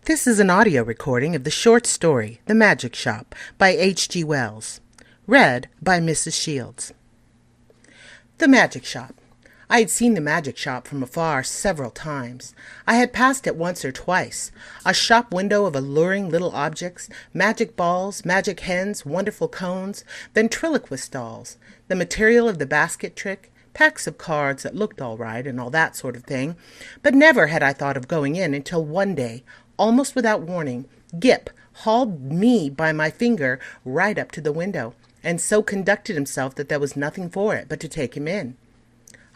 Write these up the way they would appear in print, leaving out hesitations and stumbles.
This is an audio recording of the short story, The Magic Shop, by H.G. Wells. Read by Mrs. Shields. The Magic Shop. I had seen the magic shop from afar several times. I had passed it once or twice. A shop window of alluring little objects, magic balls, magic hens, wonderful cones, ventriloquist dolls, the material of the basket trick, packs of cards that looked all right and all that sort of thing. But never had I thought of going in until one day, almost without warning, Gip hauled me by my finger right up to the window, and so conducted himself that there was nothing for it but to take him in.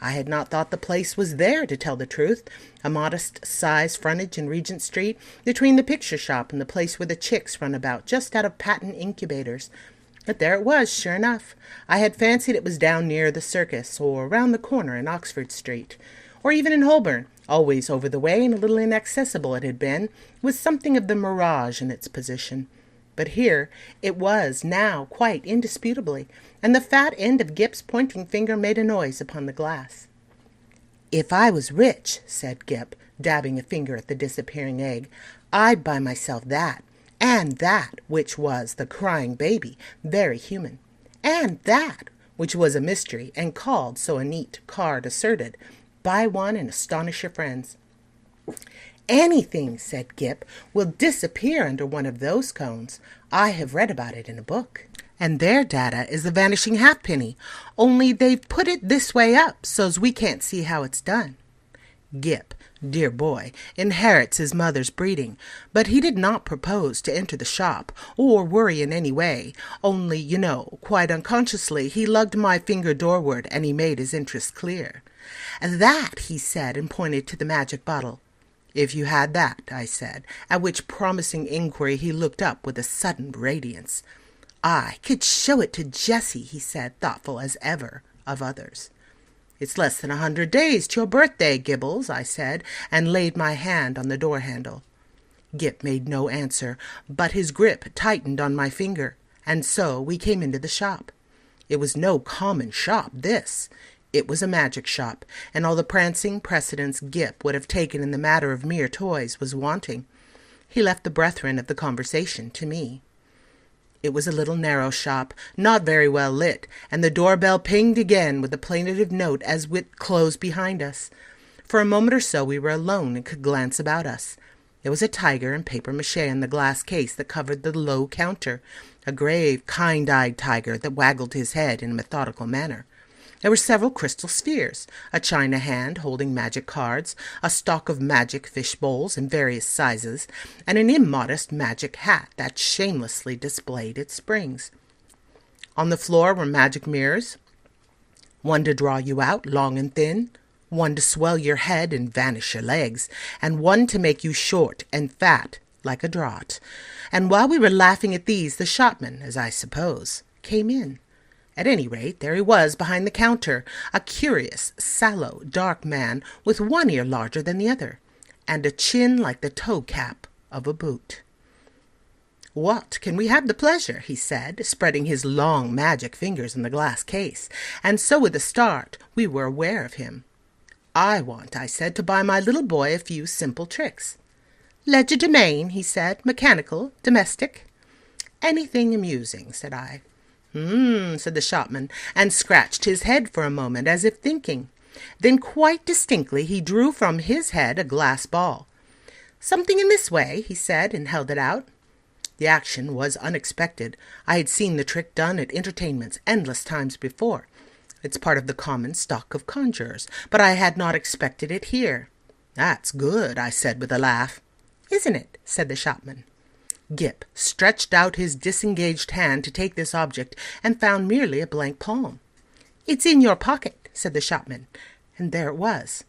I had not thought the place was there, to tell the truth, a modest-sized frontage in Regent Street, between the picture shop and the place where the chicks run about, just out of patent incubators. But there it was, sure enough. I had fancied it was down near the circus, or round the corner in Oxford Street, or even in Holborn. Always over the way and a little inaccessible it had been, with something of the mirage in its position. But here it was now quite indisputably, and the fat end of Gip's pointing finger made a noise upon the glass. "If I was rich," said Gip, dabbing a finger at the disappearing egg, "I'd buy myself that, and that, which was the crying baby, very human, and that, which was a mystery, and called, so a neat card asserted, buy one and astonish your friends." "Anything," said Gip, "will disappear under one of those cones. I have read about it in a book. And their data is the vanishing halfpenny, only they've put it this way up, so's we can't see how it's done." Gip, dear boy, inherits his mother's breeding, but he did not propose to enter the shop, or worry in any way, only, you know, quite unconsciously, he lugged my finger doorward, and he made his interest clear. "That," he said, and pointed to the magic bottle. "If you had that," I said, at which promising inquiry he looked up with a sudden radiance. "I could show it to Jessie," he said, thoughtful as ever of others. "It's less than 100 days to your birthday, Gibbles," I said, and laid my hand on the door-handle. Gip made no answer, but his grip tightened on my finger, and so we came into the shop. It was no common shop, this. It was a magic shop, and all the prancing precedence Gip would have taken in the matter of mere toys was wanting. He left the brethren of the conversation to me. It was a little narrow shop, not very well lit, and the doorbell pinged again with a plaintive note as it closed behind us. For a moment or so we were alone and could glance about us. There was a tiger in papier-mâché in the glass case that covered the low counter, a grave, kind-eyed tiger that waggled his head in a methodical manner. There were several crystal spheres, a china hand holding magic cards, a stock of magic fish bowls in various sizes, and an immodest magic hat that shamelessly displayed its springs. On the floor were magic mirrors, one to draw you out long and thin, one to swell your head and vanish your legs, and one to make you short and fat like a draught. And while we were laughing at these, the shopman, as I suppose, came in. At any rate, there he was behind the counter, a curious, sallow, dark man with one ear larger than the other, and a chin like the toe-cap of a boot. "What can we have the pleasure?" he said, spreading his long magic fingers in the glass case, and so with a start we were aware of him. "I want," I said, "to buy my little boy a few simple tricks." "Legerdemain," he said, "mechanical, domestic?" "Anything amusing," said I. Said the shopman, and scratched his head for a moment, as if thinking. Then quite distinctly he drew from his head a glass ball. "Something in this way," he said, and held it out. The action was unexpected. I had seen the trick done at entertainments endless times before. It's part of the common stock of conjurers, but I had not expected it here. "That's good," I said with a laugh. "Isn't it?" said the shopman. Gip stretched out his disengaged hand to take this object, and found merely a blank palm. "It's in your pocket," said the shopman, and there it was.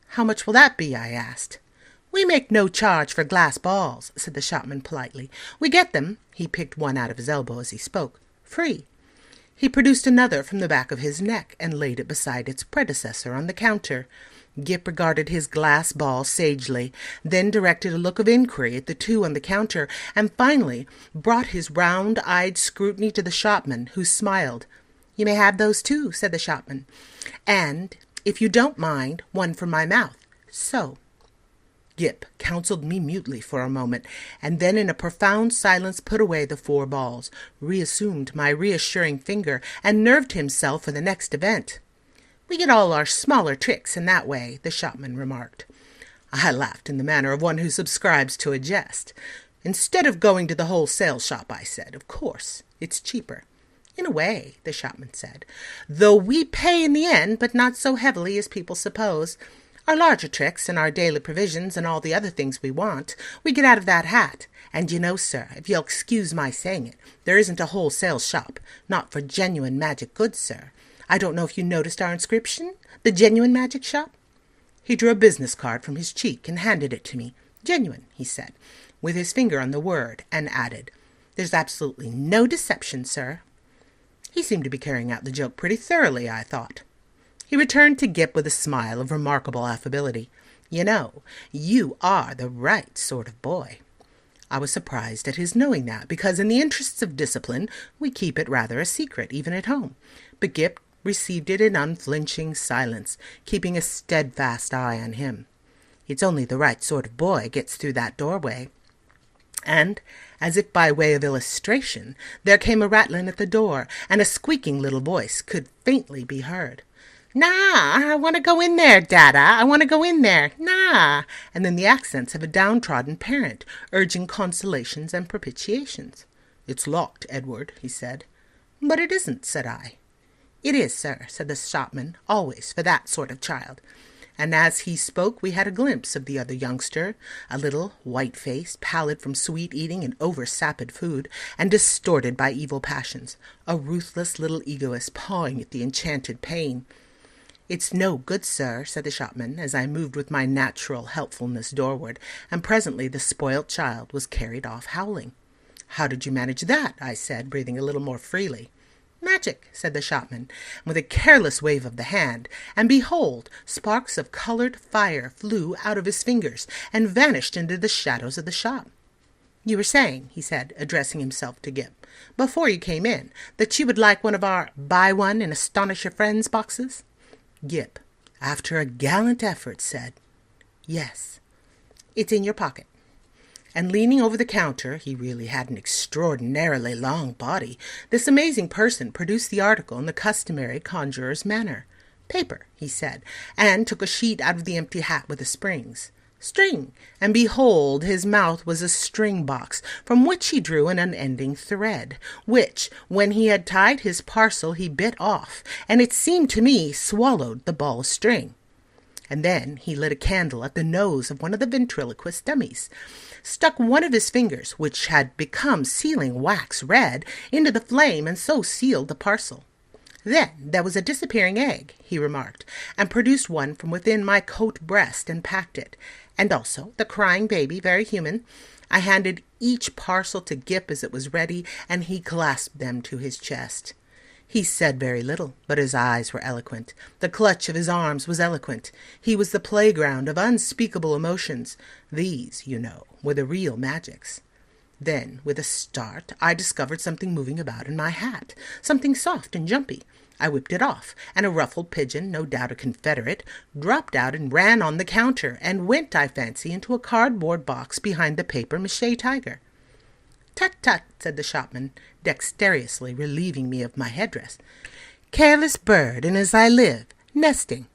"How much will that be?" I asked. "We make no charge for glass balls," said the shopman politely. "We get them," he picked one out of his elbow as he spoke, "free." He produced another from the back of his neck, and laid it beside its predecessor on the counter. Gip regarded his glass ball sagely, then directed a look of inquiry at the two on the counter, and finally brought his round-eyed scrutiny to the shopman, who smiled. "You may have those too," said the shopman, "and, if you don't mind, one for my mouth. So." Gip counseled me mutely for a moment, and then in a profound silence put away the 4 balls, reassumed my reassuring finger, and nerved himself for the next event. "We get all our smaller tricks in that way," the shopman remarked. I laughed in the manner of one who subscribes to a jest. "Instead of going to the wholesale shop," I said, "of course, it's cheaper." "In a way," the shopman said, "though we pay in the end, but not so heavily as people suppose. Our larger tricks and our daily provisions and all the other things we want, we get out of that hat. And you know, sir, if you'll excuse my saying it, there isn't a wholesale shop, not for genuine magic goods, sir. I don't know if you noticed our inscription, the Genuine Magic Shop?" He drew a business card from his cheek and handed it to me. "Genuine," he said, with his finger on the word, and added, "There's absolutely no deception, sir." He seemed to be carrying out the joke pretty thoroughly, I thought. He returned to Gip with a smile of remarkable affability. "You know, you are the right sort of boy." I was surprised at his knowing that, because in the interests of discipline we keep it rather a secret, even at home. But Gip received it in unflinching silence, keeping a steadfast eye on him. "It's only the right sort of boy gets through that doorway." And, as if by way of illustration, there came a rattling at the door, and a squeaking little voice could faintly be heard. "Nah, I want to go in there, Dada. I want to go in there. Nah." And then the accents of a downtrodden parent, urging consolations and propitiations. "It's locked, Edward," he said. "But it isn't," said I. "It is, sir," said the shopman, "always for that sort of child." And as he spoke we had a glimpse of the other youngster, a little, white-faced, pallid from sweet eating and over-sapid food, and distorted by evil passions, a ruthless little egoist pawing at the enchanted pain. "It's no good, sir," said the shopman, as I moved with my natural helpfulness doorward, and presently the spoilt child was carried off howling. "How did you manage that?" I said, breathing a little more freely. "Magic," said the shopman, with a careless wave of the hand, and behold, sparks of coloured fire flew out of his fingers and vanished into the shadows of the shop. "You were saying," he said, addressing himself to Gip, "before you came in, that you would like one of our Buy One and Astonish Your Friends boxes?" Gip, after a gallant effort, said, "Yes." "It's in your pocket." And leaning over the counter, he really had an extraordinarily long body, this amazing person produced the article in the customary conjurer's manner. "Paper," he said, and took a sheet out of the empty hat with the springs. "String," and behold, his mouth was a string box, from which he drew an unending thread, which, when he had tied his parcel, he bit off, and it seemed to me swallowed the ball of string. And then he lit a candle at the nose of one of the ventriloquist dummies, stuck one of his fingers, which had become sealing wax red, into the flame, and so sealed the parcel. "Then there was a disappearing egg," he remarked, and produced one from within my coat breast and packed it, and also the crying baby, very human. I handed each parcel to Gip as it was ready, and he clasped them to his chest. He said very little, but his eyes were eloquent. The clutch of his arms was eloquent. He was the playground of unspeakable emotions. These, you know, were the real magics. Then, with a start, I discovered something moving about in my hat, something soft and jumpy. I whipped it off, and a ruffled pigeon, no doubt a confederate, dropped out and ran on the counter, and went, I fancy, into a cardboard box behind the papier-mâché tiger. "Tut, tut," said the shopman, dexterously relieving me of my headdress. "Careless bird, and as I live, nesting."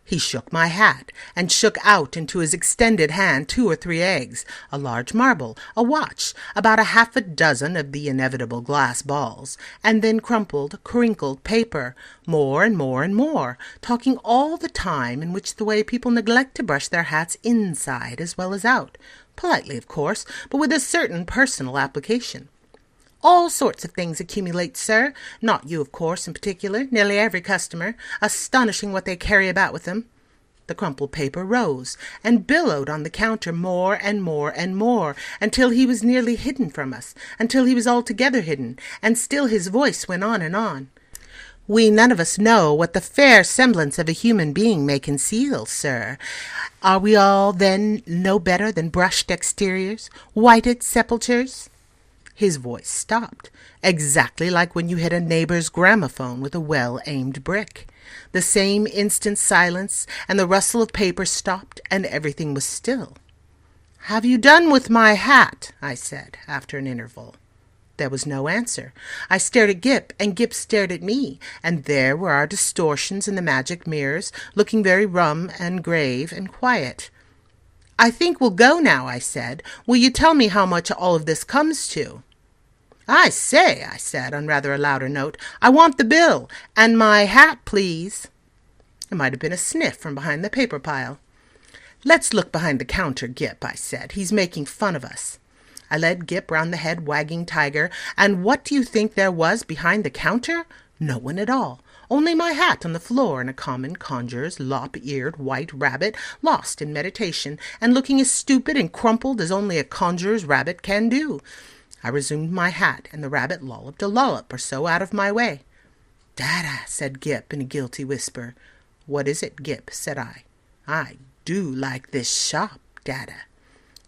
He shook my hat, and shook out into his extended hand 2 or 3 eggs, a large marble, a watch, about 6 of the inevitable glass balls, and then crumpled, crinkled paper, more and more and more, talking all the time in which the way people neglect to brush their hats inside as well as out, politely, of course, but with a certain personal application. "All sorts of things accumulate, sir. Not you, of course, in particular. Nearly every customer. Astonishing what they carry about with them." The crumpled paper rose and billowed on the counter more and more and more, until he was nearly hidden from us, until he was altogether hidden, and still his voice went on and on. "We none of us know what the fair semblance of a human being may conceal, sir. Are we all, then, no better than brushed exteriors, whited sepulchres?" His voice stopped, exactly like when you hit a neighbor's gramophone with a well-aimed brick. The same instant silence, and the rustle of paper stopped, and everything was still. "Have you done with my hat?" I said, after an interval. There was no answer. I stared at Gip, and Gip stared at me, and there were our distortions in the magic mirrors, looking very rum and grave and quiet. "I think we'll go now," I said. "Will you tell me how much all of this comes to?" "I say," I said, on rather a louder note, "I want the bill, and my hat, please." It might have been a sniff from behind the paper pile. "Let's look behind the counter, Gip," I said. "He's making fun of us." I led Gip round the head-wagging tiger, and what do you think there was behind the counter? No one at all, only my hat on the floor and a common conjurer's lop-eared white rabbit lost in meditation and looking as stupid and crumpled as only a conjurer's rabbit can do. I resumed my hat, and the rabbit lolloped a lollop or so out of my way. "Dada," said Gip in a guilty whisper. "What is it, Gip?" said I. "I do like this shop, Dada."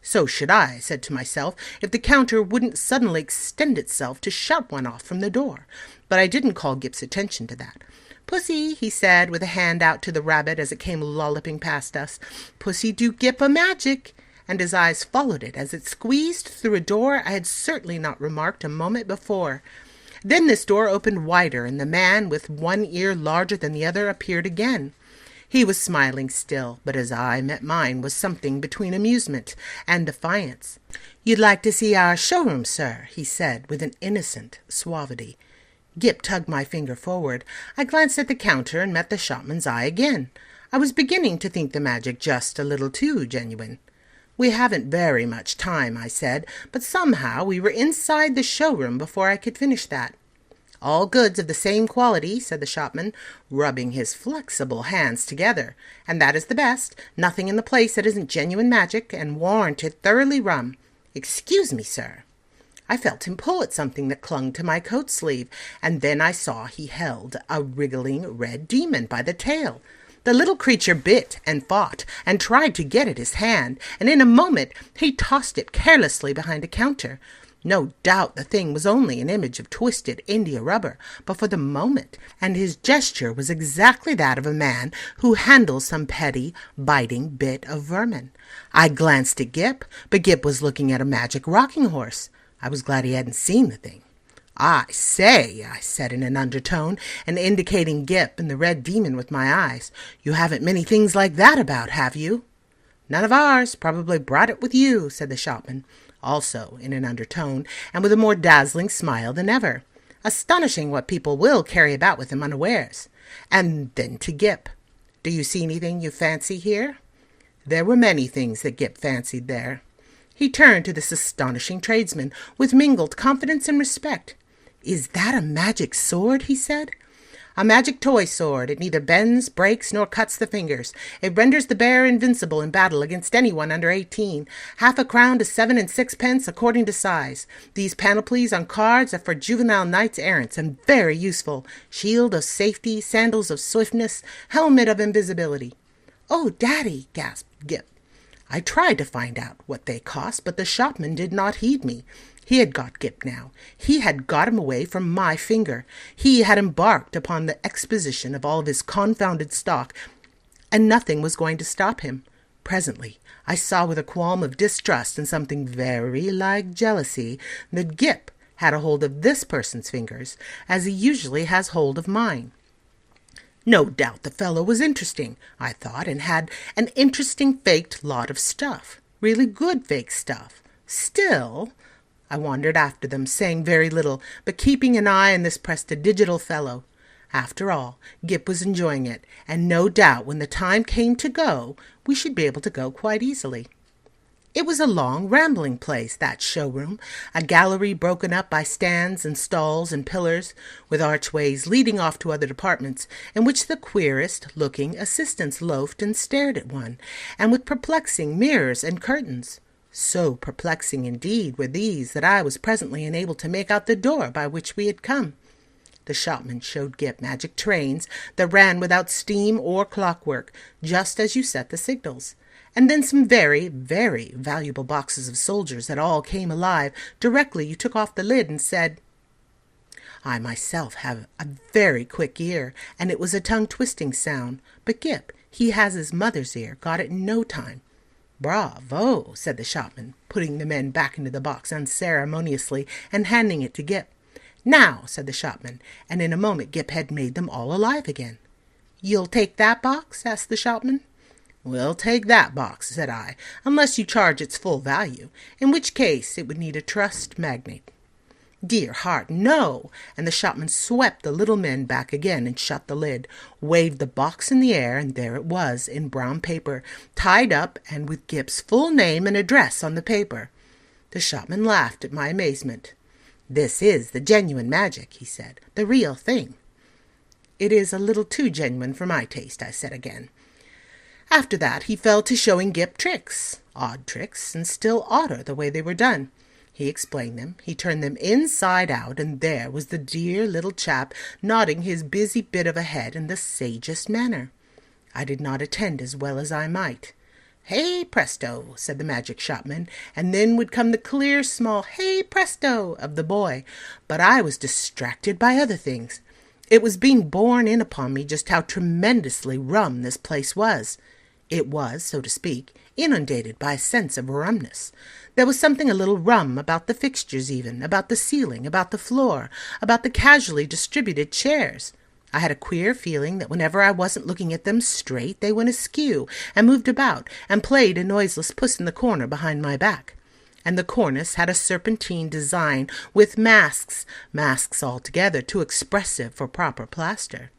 So should I said to myself, if the counter wouldn't suddenly extend itself to shut one off from the door. But I didn't call Gip's attention to that. "Pussy," he said, with a hand out to the rabbit as it came lolloping past us. "Pussy do Gip a magic." And his eyes followed it as it squeezed through a door I had certainly not remarked a moment before. Then this door opened wider, and the man with one ear larger than the other appeared again. He was smiling still, but his eye met mine was something between amusement and defiance. "You'd like to see our showroom, sir," he said, with an innocent suavity. Gip tugged my finger forward. I glanced at the counter and met the shopman's eye again. I was beginning to think the magic just a little too genuine. "We haven't very much time," I said, but somehow we were inside the showroom before I could finish that. "All goods of the same quality," said the shopman, rubbing his flexible hands together, "and that is the best. Nothing in the place that isn't genuine magic, and warranted thoroughly rum. Excuse me, sir." I felt him pull at something that clung to my coat sleeve, and then I saw he held a wriggling red demon by the tail. The little creature bit and fought and tried to get at his hand, and in a moment he tossed it carelessly behind a counter. No doubt the thing was only an image of twisted India rubber, but for the moment, and his gesture was exactly that of a man who handles some petty, biting bit of vermin. I glanced at Gip, but Gip was looking at a magic rocking horse. I was glad he hadn't seen the thing. "I say," I said in an undertone, and indicating Gip and the red demon with my eyes, "you haven't many things like that about, have you?" "None of ours. Probably brought it with you," said the shopman, also in an undertone, and with a more dazzling smile than ever. "Astonishing what people will carry about with them unawares." And then to Gip, "Do you see anything you fancy here?" There were many things that Gip fancied there. He turned to this astonishing tradesman with mingled confidence and respect. "Is that a magic sword?" he said. "A magic toy sword. It neither bends, breaks, nor cuts the fingers. It renders the bearer invincible in battle against anyone under 18. Half a crown to 7 and 6 pence, according to size. These panoplies on cards are for juvenile knights errants, and very useful. Shield of safety, sandals of swiftness, helmet of invisibility." "Oh, Daddy!" gasped Gip. I tried to find out what they cost, but the shopman did not heed me. He had got Gip now. He had got him away from my finger. He had embarked upon the exposition of all of his confounded stock, and nothing was going to stop him. Presently, I saw with a qualm of distrust and something very like jealousy that Gip had a hold of this person's fingers, as he usually has hold of mine. No doubt the fellow was interesting, I thought, and had an interesting faked lot of stuff. Really good fake stuff. Still, I wandered after them, saying very little, but keeping an eye on this prestidigital fellow. After all, Gip was enjoying it, and no doubt when the time came to go, we should be able to go quite easily. It was a long, rambling place, that showroom, a gallery broken up by stands and stalls and pillars, with archways leading off to other departments, in which the queerest-looking assistants loafed and stared at one, and with perplexing mirrors and curtains. So perplexing indeed were these that I was presently enabled to make out the door by which we had come. The shopman showed Gip magic trains that ran without steam or clockwork, just as you set the signals. And then some very, very valuable boxes of soldiers that all came alive directly you took off the lid and said. I myself have a very quick ear, and it was a tongue-twisting sound, but Gip, he has his mother's ear, got it in no time. "Bravo," said the shopman, putting the men back into the box unceremoniously and handing it to Gip. "Now," said the shopman, and in a moment Gip had made them all alive again. "You'll take that box?" asked the shopman. "We'll take that box," said I, "unless you charge its full value, in which case it would need a trust magnate." "Dear heart, no!" And the shopman swept the little men back again and shut the lid, waved the box in the air, and there it was, in brown paper, tied up and with Gip's full name and address on the paper. The shopman laughed at my amazement. "This is the genuine magic," he said, "the real thing." "It is a little too genuine for my taste," I said again. After that he fell to showing Gip tricks, odd tricks, and still odder the way they were done. He explained them, he turned them inside out, and there was the dear little chap nodding his busy bit of a head in the sagest manner. I did not attend as well as I might. "Hey presto," said the magic shopman, and then would come the clear small "hey presto" of the boy, but I was distracted by other things. It was being borne in upon me just how tremendously rum this place was. It was, so to speak, inundated by a sense of rumness. There was something a little rum about the fixtures even, about the ceiling, about the floor, about the casually distributed chairs. I had a queer feeling that whenever I wasn't looking at them straight, they went askew and moved about and played a noiseless puss in the corner behind my back. And the cornice had a serpentine design with masks altogether too expressive for proper plaster.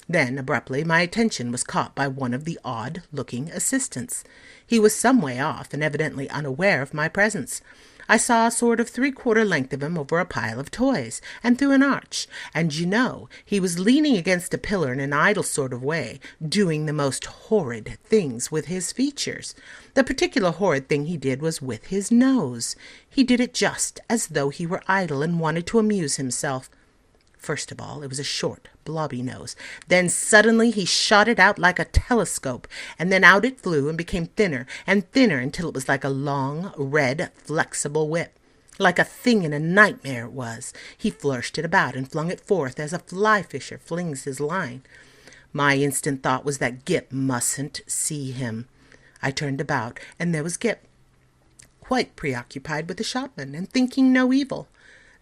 Then, abruptly, my attention was caught by one of the odd-looking assistants. He was some way off and evidently unaware of my presence. I saw a sort of three-quarter length of him over a pile of toys, and through an arch, and he was leaning against a pillar in an idle sort of way, doing the most horrid things with his features. The particular horrid thing he did was with his nose. He did it just as though he were idle and wanted to amuse himself. First of all, it was a short, blobby nose. Then suddenly he shot it out like a telescope, and then out it flew and became thinner and thinner until it was like a long, red, flexible whip. Like a thing in a nightmare it was. He flourished it about and flung it forth as a fly-fisher flings his line. My instant thought was that Gip mustn't see him. I turned about, and there was Gip, quite preoccupied with the shopman, and thinking no evil.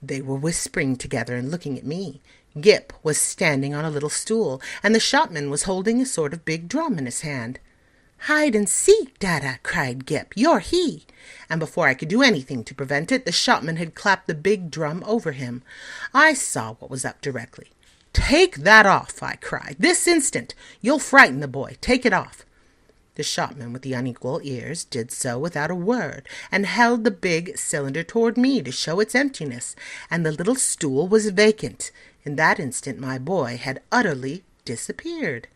They were whispering together and looking at me. Gip was standing on a little stool, and the shopman was holding a sort of big drum in his hand. "Hide and seek, Dada!" cried Gip. "You're he!" And before I could do anything to prevent it, the shopman had clapped the big drum over him. I saw what was up directly. "Take that off!" I cried. "This instant! You'll frighten the boy. Take it off!" The shopman with the unequal ears did so without a word, and held the big cylinder toward me to show its emptiness, and the little stool was vacant. In that instant my boy had utterly disappeared.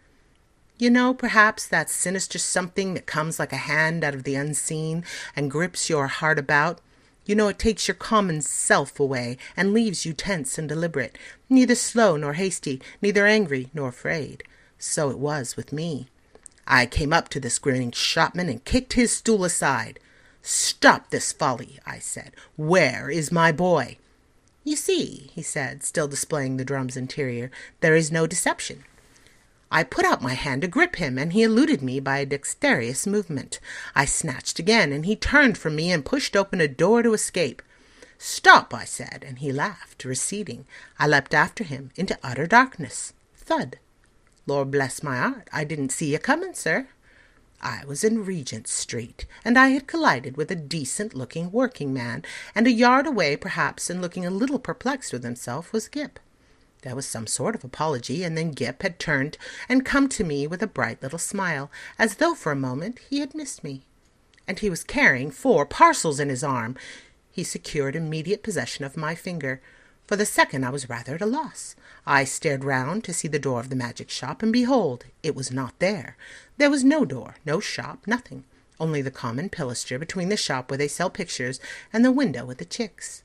You know, perhaps, that sinister something that comes like a hand out of the unseen and grips your heart about. You know, it takes your common self away and leaves you tense and deliberate, neither slow nor hasty, neither angry nor afraid. So it was with me. I came up to this grinning shopman and kicked his stool aside. "Stop this folly," I said. "Where is my boy?" "You see," he said, still displaying the drum's interior, "there is no deception." I put out my hand to grip him, and he eluded me by a dexterous movement. I snatched again, and he turned from me and pushed open a door to escape. "Stop," I said, and he laughed, receding. I leapt after him into utter darkness. Thud. Lord bless my heart, I didn't see you coming, sir. I was in Regent Street, and I had collided with a decent-looking working-man, and a yard away, perhaps, and looking a little perplexed with himself, was Gip. There was some sort of apology, and then Gip had turned and come to me with a bright little smile, as though for a moment he had missed me. And he was carrying 4 parcels in his arm. He secured immediate possession of my finger. For the second I was rather at a loss. I stared round to see the door of the magic shop, and behold, it was not there. There was no door, no shop, nothing. Only the common pilaster between the shop where they sell pictures and the window with the chicks.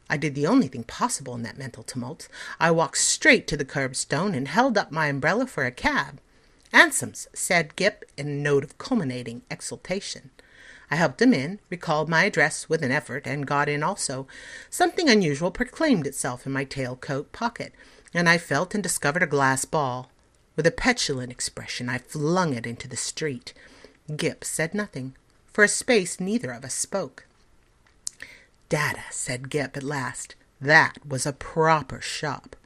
I did the only thing possible in that mental tumult. I walked straight to the curbstone and held up my umbrella for a cab. "Ansoms," said Gip in a note of culminating exultation. I helped him in, recalled my address with an effort, and got in also. Something unusual proclaimed itself in my tailcoat pocket, and I felt and discovered a glass ball. With a petulant expression, I flung it into the street. Gip said nothing. For a space neither of us spoke. "Dada," said Gip at last, "that was a proper shop."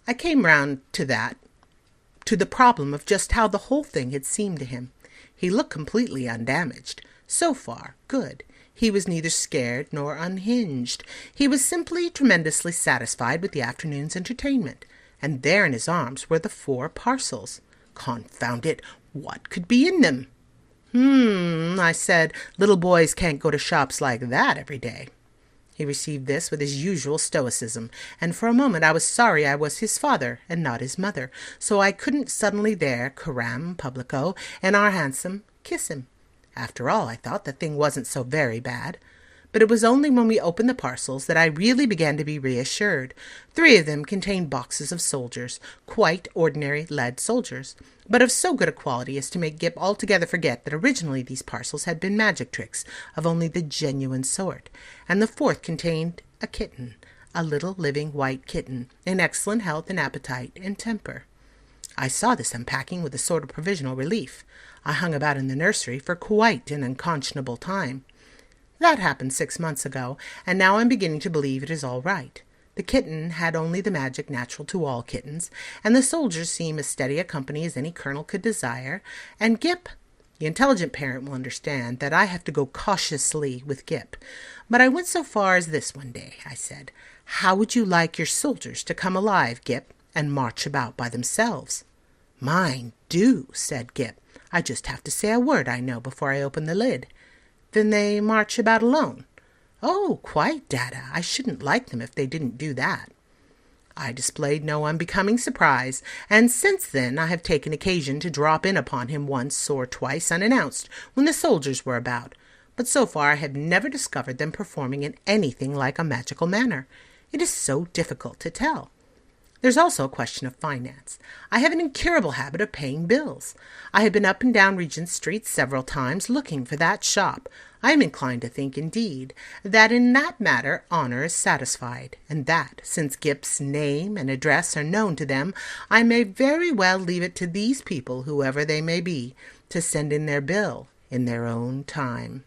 I came round to the problem of just how the whole thing had seemed to him. He looked completely undamaged. So far, good. He was neither scared nor unhinged. He was simply tremendously satisfied with the afternoon's entertainment. And there in his arms were the 4 parcels. Confound it, what could be in them? I said, "Little boys can't go to shops like that every day." He received this with his usual stoicism, and for a moment I was sorry I was his father and not his mother, so I couldn't suddenly there, coram publico, and our hansom, kiss him. After all, I thought the thing wasn't so very bad. But it was only when we opened the parcels that I really began to be reassured. 3 of them contained boxes of soldiers, quite ordinary lead soldiers, but of so good a quality as to make Gip altogether forget that originally these parcels had been magic tricks of only the genuine sort, and the 4th contained a kitten, a little living white kitten, in excellent health and appetite and temper. I saw this unpacking with a sort of provisional relief. I hung about in the nursery for quite an unconscionable time. That happened 6 months ago, and now I'm beginning to believe it is all right. The kitten had only the magic natural to all kittens, and the soldiers seem as steady a company as any colonel could desire, and Gip— the intelligent parent will understand that I have to go cautiously with Gip. But I went so far as this one day. I said, "How would you like your soldiers to come alive, Gip, and march about by themselves?" "Mine do," said Gip. "I just have to say a word, I know, before I open the lid." "Then they march about alone?" "Oh, quite, Dada. I shouldn't like them if they didn't do that." I displayed no unbecoming surprise, and since then I have taken occasion to drop in upon him once or twice unannounced when the soldiers were about, but so far I have never discovered them performing in anything like a magical manner. It is so difficult to tell. There's also a question of finance. I have an incurable habit of paying bills. I have been up and down Regent Street several times looking for that shop. I am inclined to think, indeed, that in that matter honor is satisfied, and that, since Gip's name and address are known to them, I may very well leave it to these people, whoever they may be, to send in their bill in their own time.